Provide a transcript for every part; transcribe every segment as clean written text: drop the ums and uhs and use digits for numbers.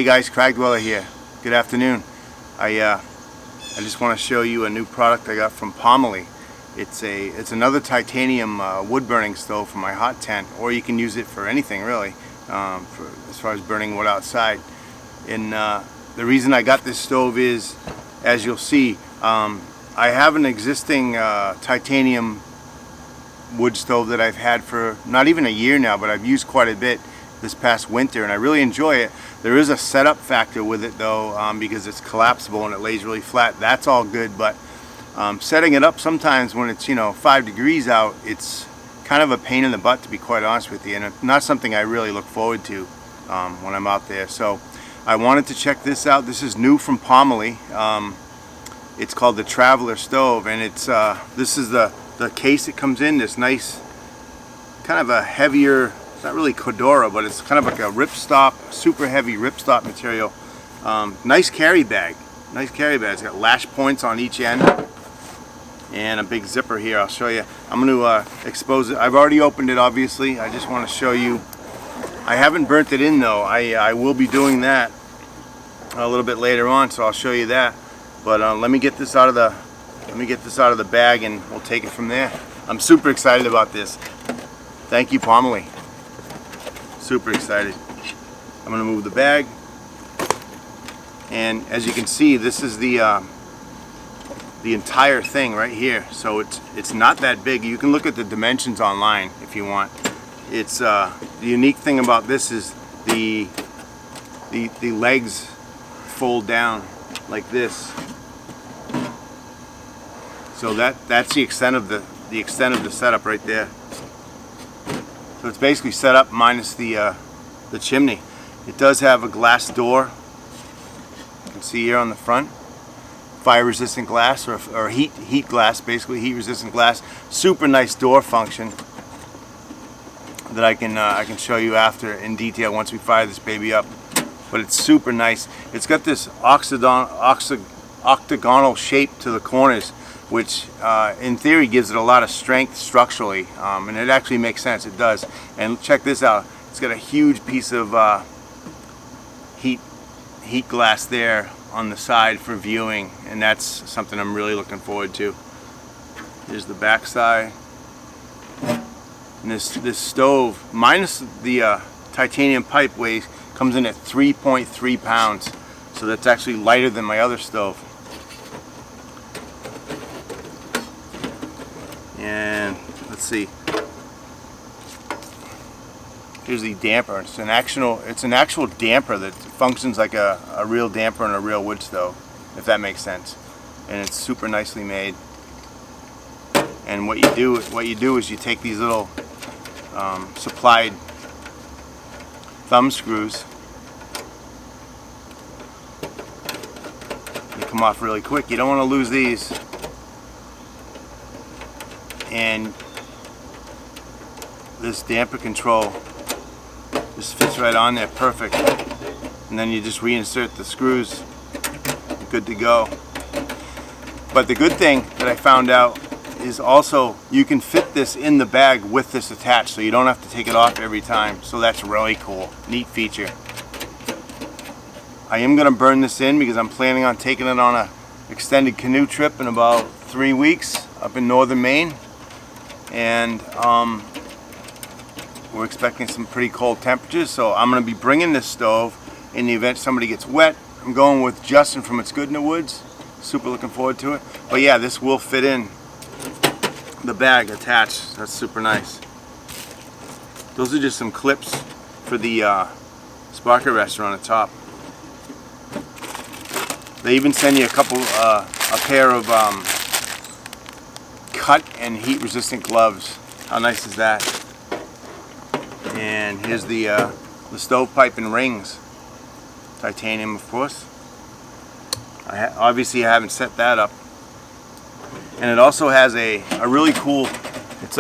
guys, Cragdweller here. Good afternoon. I just want to show you a new product I got from Pomoly. It's another titanium wood burning stove for my hot tent, or you can use it for anything really, as far as burning wood outside. And the reason I got this stove is, as you'll see, I have an existing titanium wood stove that I've had for not even a year now, but I've used quite a bit this past winter, and I really enjoy it. There is a setup factor with it though, because it's collapsible and it lays really flat. That's all good, but setting it up sometimes when it's 5 degrees out, it's kind of a pain in the butt, to be quite honest with you, and it's not something I really look forward to when I'm out there. So I wanted to check this out. This is new from Pomoly. It's called the Traveler Stove, and this is the case it comes in, this nice kind of a heavier, it's not really Cordura, but it's kind of like a ripstop, super heavy ripstop material. Nice carry bag. Nice carry bag. It's got lash points on each end and a big zipper here. I'll show you. I'm going to expose it. I've already opened it, obviously. I just want to show you. I haven't burnt it in though. I will be doing that a little bit later on, so I'll show you that. But let me get this out of the bag and we'll take it from there. I'm super excited about this. Thank you, Pomoly. Super excited. I'm going to move the bag, and as you can see, this is the entire thing right here. So it's not that big. You can look at the dimensions online if you want. It's the unique thing about this is the legs fold down like this. So that's the extent of the setup right there. So it's basically set up minus the chimney. It does have a glass door. You can see here on the front, fire-resistant glass or heat glass, basically heat-resistant glass. Super nice door function that I can show you after in detail once we fire this baby up. But it's super nice. It's got this octagonal shape to the corners, which in theory gives it a lot of strength structurally, and it actually makes sense. It does. And check this out. It's got a huge piece of heat glass there on the side for viewing, and that's something I'm really looking forward to. Here's the back side. And this stove, minus the titanium pipe, comes in at 3.3 pounds. So that's actually lighter than my other stove. And let's see. Here's the damper. It's an actual damper that functions like a real damper in a real wood stove, if that makes sense. And it's super nicely made. And what you do is you take these little supplied thumb screws. They come off really quick. You don't want to lose these. And this damper control just fits right on there, perfect. And then you just reinsert the screws, you're good to go. But the good thing that I found out is also you can fit this in the bag with this attached, so you don't have to take it off every time. So that's really cool, neat feature. I am going to burn this in because I'm planning on taking it on an extended canoe trip in about 3 weeks up in northern Maine. And we're expecting some pretty cold temperatures, so I'm going to be bringing this stove in the event somebody gets wet. I'm going with Justin from It's Good in the Woods. Super looking forward to it. But yeah, this will fit in the bag attached. That's super nice. Those are just some clips for the spark arrestor on the top. They even send you a pair of cut and heat resistant gloves. How nice is that? And here's the stovepipe and rings. Titanium, of course. Obviously I haven't set that up. And it also has a really cool, it's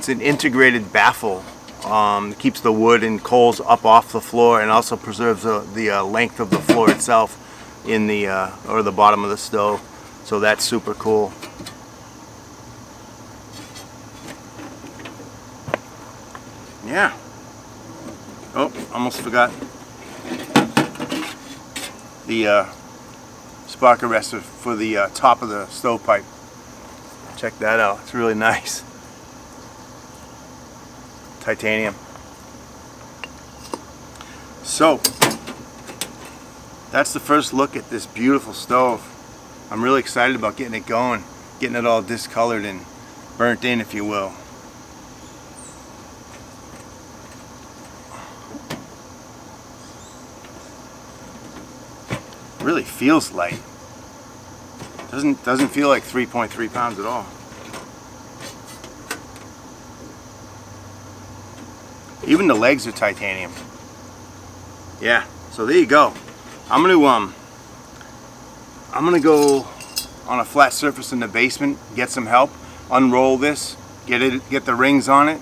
an integrated baffle. It keeps the wood and coals up off the floor and also preserves the length of the floor itself in the bottom of the stove. So that's super cool. Yeah. Oh, almost forgot. the spark arrestor for the top of the stovepipe. Check that out, it's really nice. Titanium. So that's the first look at this beautiful stove. I'm really excited about getting it going, getting it all discolored and burnt in, if you will. Really feels light. Doesn't feel like 3.3 pounds at all. Even the legs are titanium. Yeah, so there you go. I'm gonna go on a flat surface in the basement, get some help, unroll this, get the rings on it,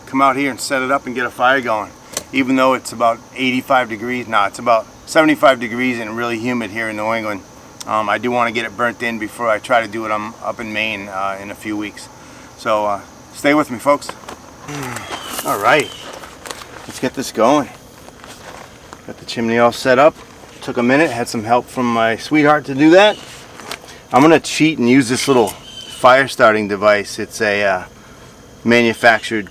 come out here and set it up and get a fire going. Even though it's about 85 degrees, it's about 75 degrees and really humid here in New England. I do want to get it burnt in before I try to do it up in Maine in a few weeks. So stay with me, folks. All right, let's get this going. Got the chimney all set up. Took a minute, had some help from my sweetheart to do that. I'm gonna cheat and use this little fire starting device. It's a manufactured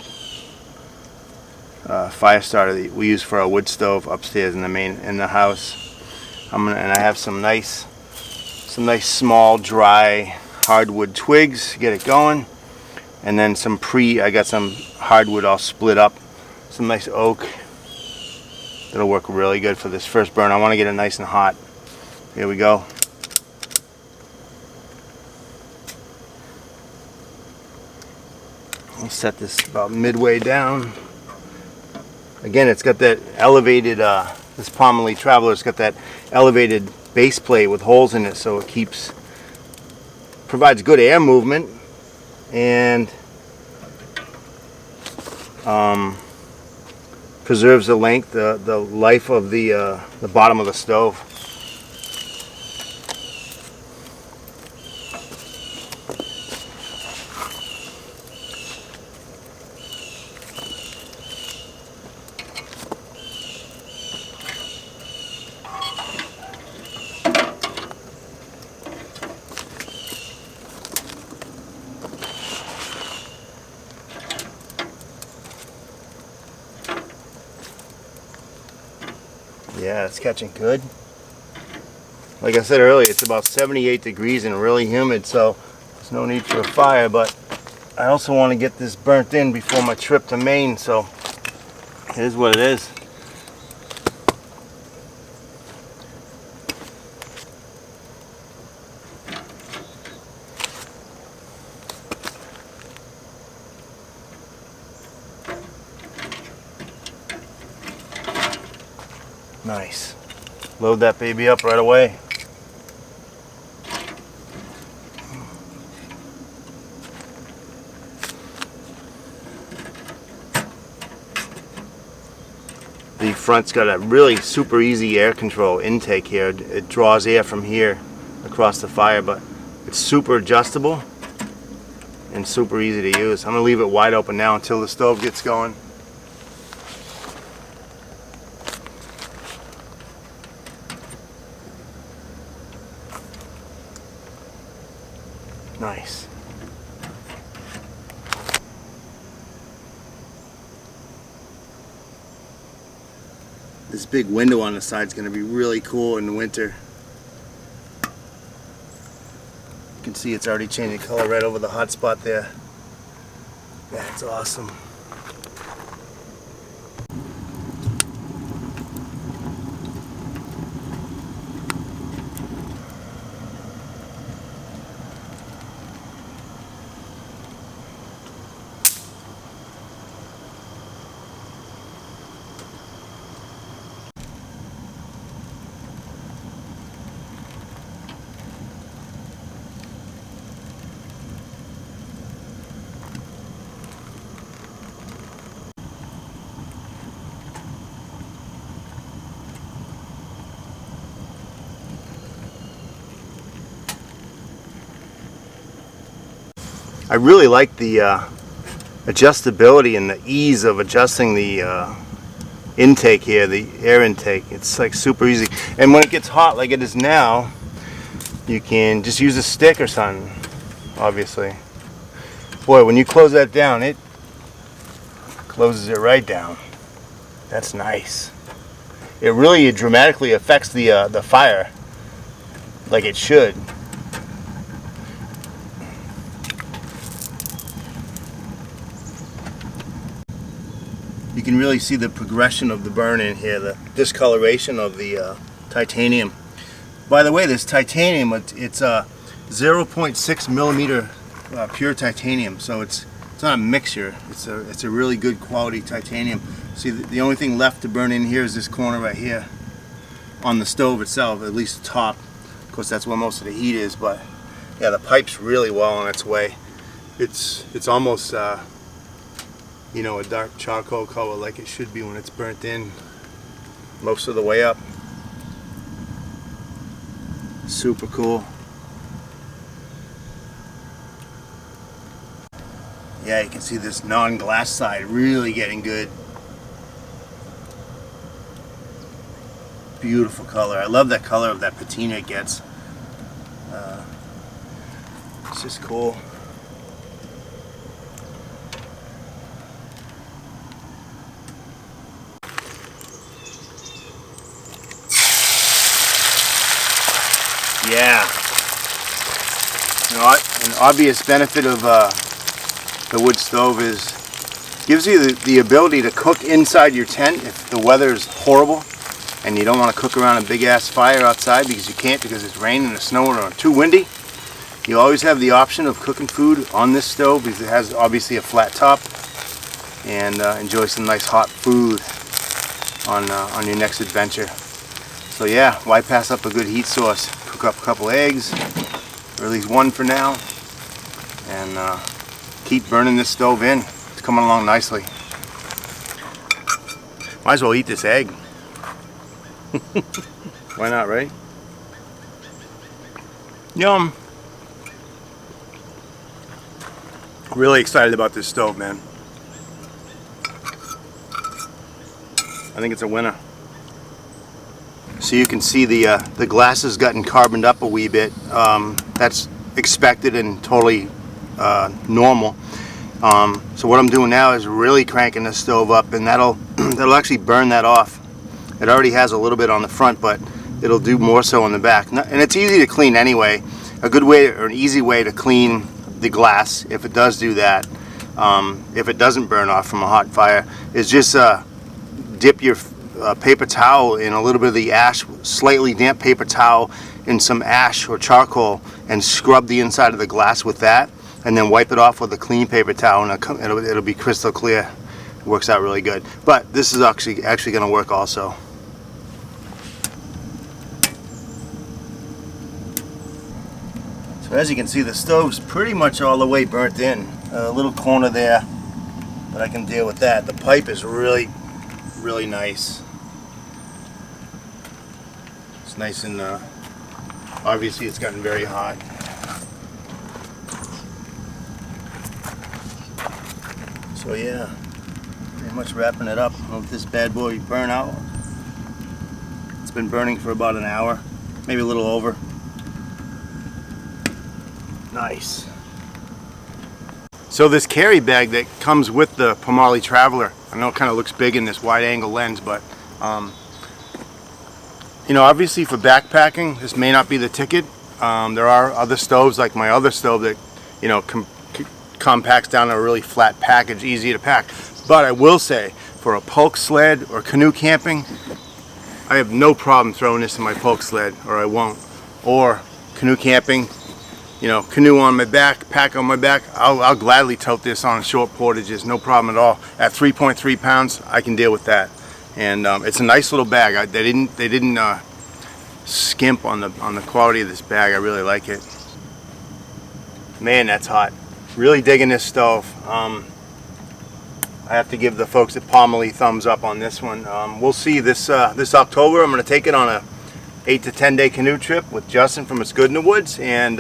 fire starter that we use for our wood stove upstairs in the house. And I have some nice small dry hardwood twigs to get it going, and then I got some hardwood all split up, some nice oak. That'll work really good for this first burn. I want to get it nice and hot. Here we go. I'll set this about midway down. Again, it's got that elevated, this Pomoly Traveler's got that elevated base plate with holes in it, so it provides good air movement and preserves the length, the life of the bottom of the stove. Yeah, it's catching good. Like I said earlier, it's about 78 degrees and really humid, so there's no need for a fire, but I also want to get this burnt in before my trip to Maine, so it is what it is. Nice. Load that baby up right away. The front's got a really super easy air control intake here. It draws air from here across the fire, but it's super adjustable and super easy to use. I'm going to leave it wide open now until the stove gets going. Nice. This big window on the side is going to be really cool in the winter. You can see it's already changing color right over the hot spot there. That's awesome. I really like the adjustability and the ease of adjusting the intake here, the air intake. It's like super easy. And when it gets hot like it is now, you can just use a stick or something, obviously. Boy, when you close that down, it closes it right down. That's nice. It really dramatically affects the fire, like it should. You can really see the progression of the burn in here, the discoloration of the titanium. By the way, this titanium, it's a 0.6 millimeter pure titanium, so it's not a mixture. It's a really good quality titanium. See, the only thing left to burn in here is this corner right here on the stove itself, at least the top. Of course, that's where most of the heat is, but yeah, the pipe's really well on its way. It's almost you know, a dark charcoal color like it should be when it's burnt in most of the way up. Super cool. Yeah, you can see this non-glass side really getting good. Beautiful color. I love that color of that patina it gets. It's just cool. Yeah. You know, an obvious benefit of the wood stove is gives you the ability to cook inside your tent if the weather is horrible and you don't want to cook around a big ass fire outside because you can't because it's raining or snowing or too windy. You always have the option of cooking food on this stove because it has obviously a flat top, and enjoy some nice hot food on your next adventure. So yeah, why pass up a good heat source? Cook up a couple eggs, or at least one for now, and keep burning this stove in. It's coming along nicely. Might as well eat this egg. Why not, right? Yum. Really excited about this stove, man. I think it's a winner. So you can see the glass has gotten carboned up a wee bit. That's expected and totally normal. So what I'm doing now is really cranking the stove up, and that'll actually burn that off. It already has a little bit on the front, but it'll do more so on the back. And it's easy to clean anyway. A good way or an easy way to clean the glass, if it does do that, if it doesn't burn off from a hot fire, is just dip your paper towel in a little bit of the ash, slightly damp paper towel in some ash or charcoal, and scrub the inside of the glass with that, and then wipe it off with a clean paper towel, and it'll be crystal clear. It works out really good. But this is actually going to work also. So as you can see, the stove's pretty much all the way burnt in. A little corner there, but I can deal with that. The pipe is really nice. It's nice and obviously it's gotten very hot. So yeah, pretty much wrapping it up. I'll let this bad boy burn out. It's been burning for about an hour, maybe a little over. Nice. So this carry bag that comes with the Pomoly Traveler, I know it kind of looks big in this wide angle lens, but you know, obviously for backpacking this may not be the ticket. There are other stoves like my other stove that, you know, compacts down a really flat package, easy to pack. But I will say, for a polk sled or canoe camping, I have no problem throwing this in my polk sled, or I won't. Or canoe camping, you know, canoe on my back, pack on my back, I'll gladly tote this on short portages, no problem at all. At 3.3 pounds, I can deal with that. And it's a nice little bag. They didn't skimp on the quality of this bag. I really like it. Man, that's hot. Really digging this stove. I have to give the folks at Pomoly thumbs up on this one. We'll see this October. I'm going to take it on a 8 to 10 day canoe trip with Justin from It's Good in the Woods, and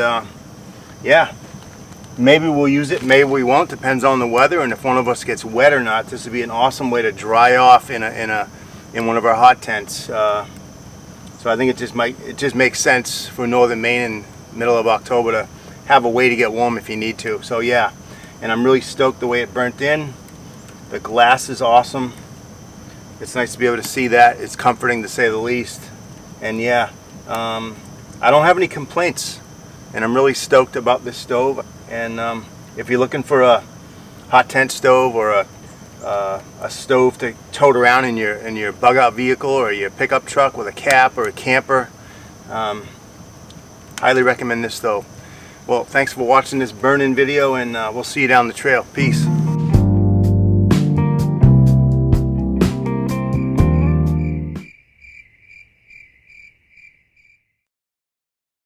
yeah, maybe we'll use it, maybe we won't, depends on the weather and if one of us gets wet or not. This would be an awesome way to dry off in a in one of our hot tents. So I think it just makes sense for northern Maine in middle of October to have a way to get warm if you need to. So yeah, and I'm really stoked the way it burnt in. The glass is awesome. It's nice to be able to see that. It's comforting to say the least. And yeah, I don't have any complaints, and I'm really stoked about this stove. And if you're looking for a hot tent stove or a stove to tote around in your bug out vehicle or your pickup truck with a cap or a camper, highly recommend this stove. Well, thanks for watching this burn-in video, and we'll see you down the trail. Peace.